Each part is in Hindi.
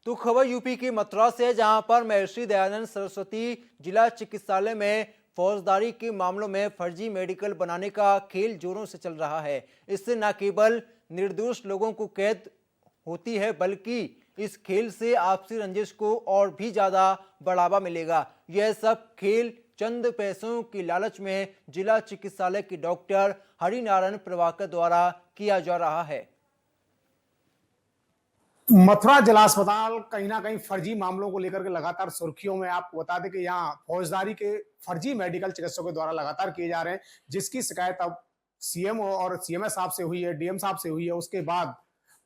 तो खबर यूपी की मथुरा से, जहां पर महर्षि दयानंद सरस्वती जिला चिकित्सालय में फौजदारी के मामलों में फर्जी मेडिकल बनाने का खेल जोरों से चल रहा है। इससे न केवल निर्दोष लोगों को कैद होती है, बल्कि इस खेल से आपसी रंजिश को और भी ज्यादा बढ़ावा मिलेगा। यह सब खेल चंद पैसों की लालच में जिला चिकित्सालय के डॉक्टर हरिनारायण प्रभाकर द्वारा किया जा रहा है। मथुरा जिला अस्पताल कहीं ना कहीं फर्जी मामलों को लेकर के लगातार सुर्खियों में। आपको बता दें कि यहाँ फौजदारी के फर्जी मेडिकल चिकित्सकों द्वारा लगातार किए जा रहे हैं, जिसकी शिकायत अब सीएम और सीएमएस साहब से हुई है, डीएम साहब से हुई है। उसके बाद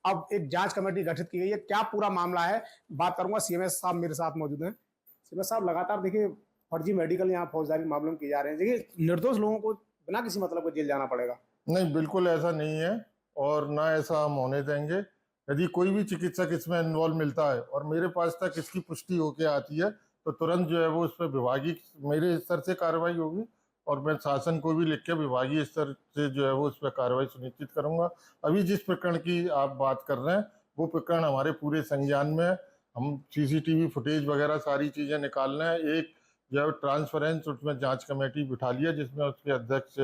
अब एक जांच कमेटी गठित की गई है। क्या पूरा मामला है, बात करूंगा। सीएमएस साहब मेरे साथ मौजूद हैं। सीएमएस साहब, लगातार देखिए फर्जी मेडिकल यहाँ फौजदारी मामलों में किए जा रहे हैं। देखिए, निर्दोष लोगों को बिना किसी मतलब को जेल जाना पड़ेगा। नहीं, बिल्कुल ऐसा नहीं है और ना ऐसा हम होने देंगे। यदि कोई भी चिकित्सक इसमें इन्वॉल्व मिलता है और मेरे पास तक इसकी पुष्टि होकर आती है तो तुरंत जो है वो उस पर विभागीय मेरे स्तर से कार्रवाई होगी और मैं शासन को भी लिख के विभागीय स्तर से जो है वो उस पर कार्रवाई सुनिश्चित करूंगा। अभी जिस प्रकरण की आप बात कर रहे हैं वो प्रकरण हमारे पूरे संज्ञान में है। हम सीसीटीवी फुटेज वगैरह सारी चीज़ें निकाल रहे हैं। एक जो है ट्रांसपेरेंस उसमें जाँच कमेटी बिठा लिया जिसमें उसके अध्यक्ष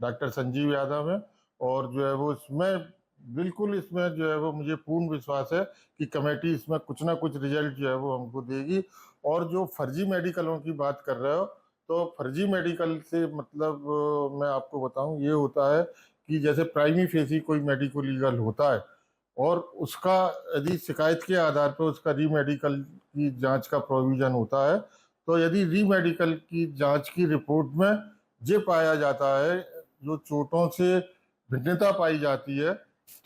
डॉक्टर संजीव यादव है और जो है वो इसमें बिल्कुल इसमें जो है वो मुझे पूर्ण विश्वास है कि कमेटी इसमें कुछ ना कुछ रिजल्ट जो है वो हमको देगी। और जो फर्जी मेडिकलों की बात कर रहे हो तो फर्जी मेडिकल से मतलब मैं आपको बताऊं ये होता है कि जैसे प्राइमी फेसी कोई मेडिको लीगल होता है और उसका यदि शिकायत के आधार पर उसका री मेडिकल की जांच का प्रोविजन होता है, तो यदि री मेडिकल की जांच की रिपोर्ट में ये पाया जाता है, जो चोटों से भिन्नता पाई जाती है,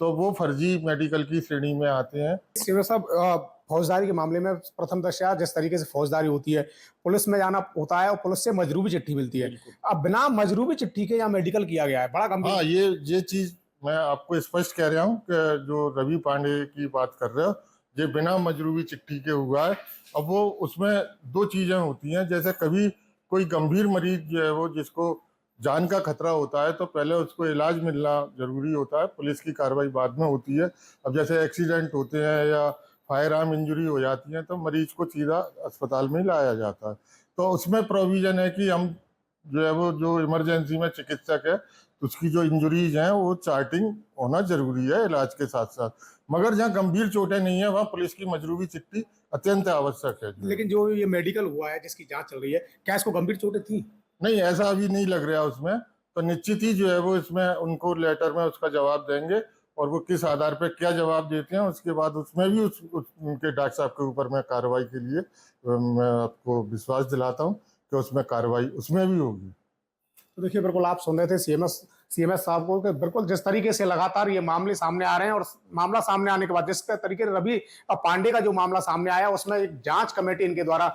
तो वो फर्जी मेडिकल की श्रेणी में आते हैं। सीएमएस साहब, फौजदारी के मामले में प्रथम दृष्टया जिस तरीके से फौजदारी होती है, पुलिस में जाना होता है और पुलिस से मजरूबी चिट्ठी मिलती है। अब बिना मजरूबी चिट्ठी के यहाँ मेडिकल किया गया है, बड़ा गंभीर। हाँ, ये चीज मैं आपको स्पष्ट कह रहा हूँ कि जो रवि पांडे की बात कर रहे हो, ये बिना मजरूबी चिट्ठी के हुआ है। अब वो उसमें दो चीजें होती हैं, जैसे कभी कोई गंभीर मरीज जो है वो जिसको जान का खतरा होता है तो पहले उसको इलाज मिलना जरूरी होता है, पुलिस की कार्रवाई बाद में होती है। अब जैसे एक्सीडेंट होते हैं या फायर आर्म इंजरी हो जाती है तो मरीज को सीधा अस्पताल में ही लाया जाता है। तो उसमें प्रोविजन है कि हम जो है वो जो इमरजेंसी में चिकित्सक है उसकी जो इंजरीज हैं वो चार्टिंग होना जरूरी है इलाज के साथ साथ। मगर जहाँ गंभीर चोटें नहीं है वहाँ पुलिस की मजरूरी चिट्ठी अत्यंत आवश्यक है। लेकिन जो ये मेडिकल हुआ है जिसकी जांच चल रही है, क्या इसको गंभीर चोटें थी? नहीं, ऐसा अभी नहीं लग रहा उसमें। तो निश्चित ही जो है वो इसमें उनको लेटर में उसका जवाब देंगे और वो किस आधार पर क्या जवाब देते हैं उसके बाद उसमें भी उनके डॉक्टर साहब के ऊपर मैं कार्रवाई के लिए मैं आपको विश्वास दिलाता हूँ कि उसमें कार्रवाई उसमें भी होगी। तो देखिए, बिल्कुल आप सुन रहे थे सीएमएस साहब को कि बिल्कुल जिस तरीके से लगातार ये मामले सामने आ रहे हैं और मामला सामने आने के बाद जिस तरीके से रवि पांडे का जो मामला सामने आया उसमें एक जांच कमेटी इनके द्वारा